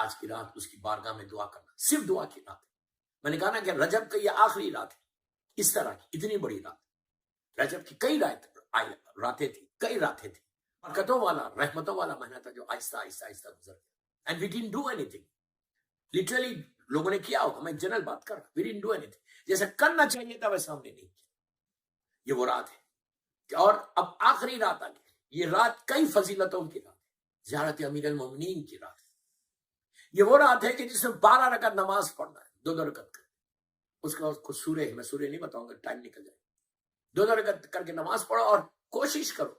آج کی رات اس کی بارگاہ میں دعا کرنا، صرف دعا کی رات ہے۔ میں نے کہا نا کہ رجب کی یہ آخری رات ہے، اس طرح کی اتنی بڑی رات، رجب کی کئی راتیں تھی، کئی راتیں تھی، برکتوں والا رحمتوں والا مہینہ تھا جو آہستہ آہستہ آہستہ گزر گیا. اینڈ وی ڈنٹ ڈو اینی تھنگ. لٹرلی لوگوں نے کیا ہوگا، میں جنرل بات کر رہا ہوں، وی ڈنٹ ڈو اینی تھنگ. جیسے کرنا چاہیے تھا ویسا ہم نے نہیں کیا. یہ وہ رات ہے، اور اب آخری رات آ گئی. یہ رات کئی فضیلتوں کی رات ہے، زیارت امیر المومنین کی رات ہے. یہ وہ رات ہے کہ جس میں 12 رکعت نماز پڑھنا ہے، 2 رکعت کر. اس کا کچھ سورہ ہے، میں سورہ نہیں بتاؤں گا، ٹائم نکل جائے. 2 رکعت کر کے نماز پڑھو، اور کوشش کرو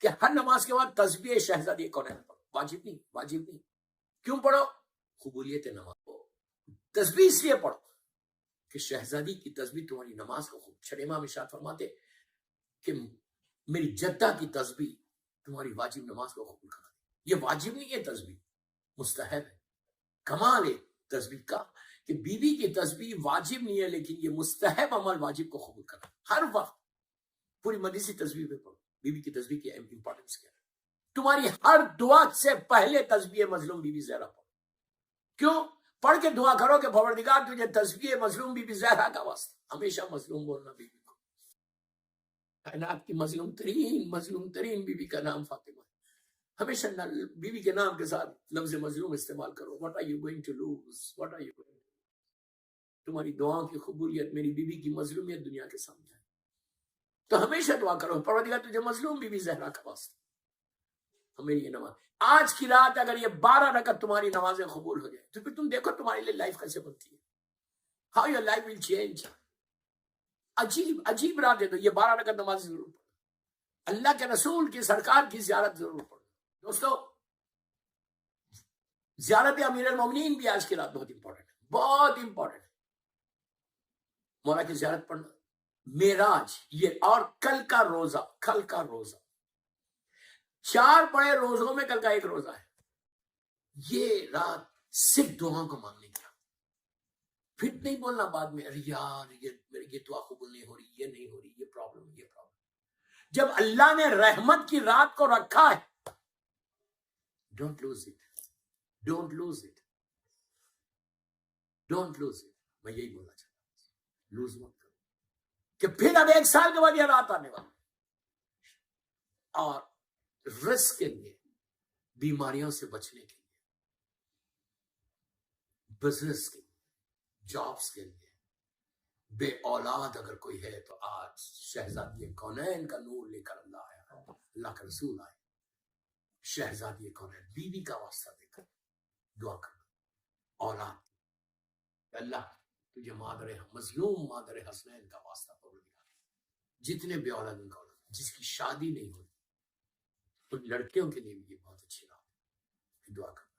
کہ ہر نماز کے بعد تسبیح شہزادی کونین پڑھو. واجب نہیں، واجب نہیں. کیوں پڑھو؟ قبولیت نماز کو. تسبیح اس لیے پڑھو کہ شہزادی کی تسبیح تمہاری نماز کو خوب. چھٹے امام ارشاد فرماتے کہ میری جدہ کی تسبیح تمہاری واجب نماز کو قبول کرا. یہ واجب نہیں ہے، تسبیح مستحب ہے. کمال ہے تسبیح کا کہ بیوی کی تسبیح واجب نہیں ہے، لیکن یہ مستحب عمل واجب کو قبول کرنا. ہر وقت پوری مجلس تسبیح پہ پڑھو. بیوی کی تسبیح کی امپورٹنس کیا ہے؟ تمہاری ہر دعا سے پہلے تسبیح مظلوم بی بی زہرا پڑھو. کیوں؟ پڑھ کے دعا کرو کہ پروردگار تجھے تسبیح مظلوم بی بی زہرا کا واسطہ. ہمیشہ مظلوم بولنا بی بی کو. کائنات کی مظلوم ترین بی بی کا نام فاطمہ ہے. ہمیشہ بی بی کے نام کے ساتھ لفظ مظلوم استعمال کرو. What are you going to lose? What are you going to lose? تمہاری دعاؤں کی قبولیت میری بی بی کی مظلومیت دنیا کے سامنے ہے. تو ہمیشہ دعا کرو پروردگار تجھے مظلوم بی بی زہرا کا واسطہ. ہمیں یہ نماز آج کی رات اگر یہ 12 رکعت تمہاری نمازیں قبول ہو جائے تو پھر تم دیکھو تمہارے لیے لائف کیسے بنتی ہے. How your life will change. عجیب رات ہے. تو یہ 12 رکعت نماز ضرور پڑھو. اللہ کے رسول کی سرکار کی زیارت ضرور پڑھو. دوستو زیارت امیر المومنین بھی آج کی رات بہت امپورٹنٹ ہے، بہت امپورٹنٹ ہے. مولا کی زیارت پڑھنا، معراج یہ، اور کل کا روزہ 4 بڑے روزوں میں کل کا ایک روزہ ہے. یہ رات صرف دعاؤں کو مانگنے کی. پھر نہیں بولنا بعد میں ارے یار یہ دعا قبول نہیں ہو رہی، یہ نہیں ہو رہی، یہ پرابلم. جب اللہ نے رحمت کی رات کو رکھا ہے، ڈونٹ لوز اٹ. میں یہی بولنا چاہتا ہوں، لوز مت کرو کہ پھر اب 1 سال کے بعد یہ رات آنے والی. اور رزق کے لیے، بیماریوں سے بچنے کے لیے، بزنس کے لیے، جابز کے لیے، بے اولاد اگر کوئی ہے تو آج شہزادی کونین کا نور لے کر اللہ آیا، اللہ کا رسول آئے. شہزادی کونین بیوی کا واسطہ دے کر دعا کرنا اولاد. اللہ تجھے مظلوم مادر حسنین کا واسطہ پروردگار، جتنے بے اولاد ان کا اولاد، جس کی شادی نہیں ہوئی، ان لڑکیوں کے لیے بھی یہ بہت اچھی بات ہے دعا کرنا.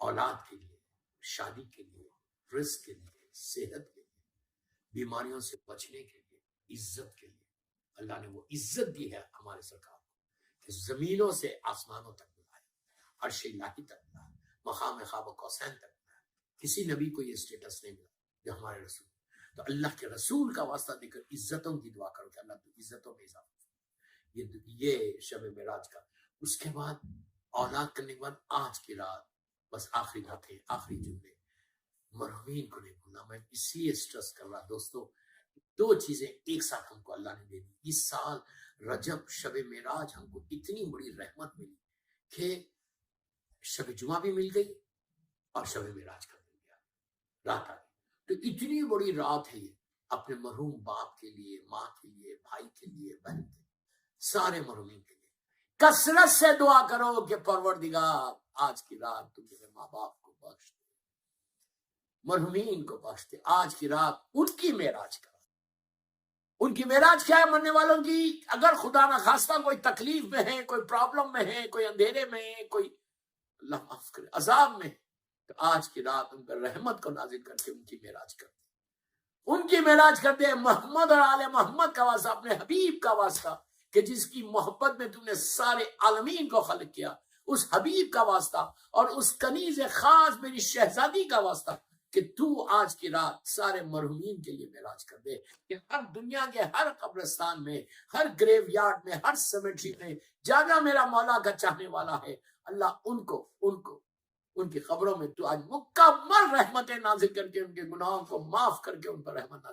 اولاد کے لیے، شادی کے لیے، رزق کے لیے، صحت کے لیے، بیماریوں سے بچنے کے لیے، عزت کے لیے. اللہ نے وہ عزت دی ہے ہمارے سرکار کو کہ زمینوں سے آسمانوں تک بلائے، عرش الہی تک بلائے، مقام خواب و قوسین تک بلائے. کسی نبی کو یہ اسٹیٹس نہیں ملا جو ہمارے رسول. تو اللہ کے رسول کا واسطہ دے کر عزتوں کی دعا کرو کہ اللہ تو عزتوں میں اضافہ. یہ شب معراج کا. اس کے بعد اولاد کرنے کے بعد آج کی رات بس آخری باتیں، آخری جملے. مرحومین کو نہیں بھولنا. میں اس لیے اسٹریس کر رہا دوستو، 2 چیزیں ایک ساتھ ہم کو اللہ نے دے دی. اس سال رجب شب معراج ہم کو اتنی بڑی رحمت ملی کہ شب جمعہ بھی مل گئی اور شب معراج کا مل گیا، رات آ گئی. تو اتنی بڑی رات ہے یہ اپنے مرحوم باپ کے لیے، ماں کے لیے، بھائی کے لیے، بہن کے لیے، سارے مرحومین کے لیے. کثرت سے دعا کرو کہ پروردگار آج کی رات تم میرے ماں باپ کو بخش دے، مرحومین کو بخش دے. آج کی رات ان کی معراج کا. ان کی معراج کیا ہے؟ مرنے والوں کی اگر خدا نہ خواستہ کوئی تکلیف میں ہے، کوئی پرابلم میں ہے، کوئی اندھیرے میں ہے، کوئی اللہ معاف کرے عذاب میں، تو آج کی رات ان پر رحمت کو نازل کر کے ان کی معراج کر دے. ان کی معراج کر دے محمد اور آل محمد کا واسطہ، اپنے حبیب کا واسطہ کہ جس کی محبت میں تم نے سارے عالمین کو خلق کیا، اس حبیب کا واسطہ، اور اس کنیز خاص میری شہزادی کا واسطہ کہ تو آج کی رات سارے مرحومین کے لیے معراج کر دے. کہ ہر دنیا کے ہر قبرستان میں، ہر گریو یارڈ میں، ہر سیمیٹری میں جہاں میرا مولا کا چاہنے والا ہے، اللہ ان کو کی قبروں میں تو آج مکمل رحمتیں نازل کر کے ان کے گناہوں کو معاف کر کے ان پر رحمت نازل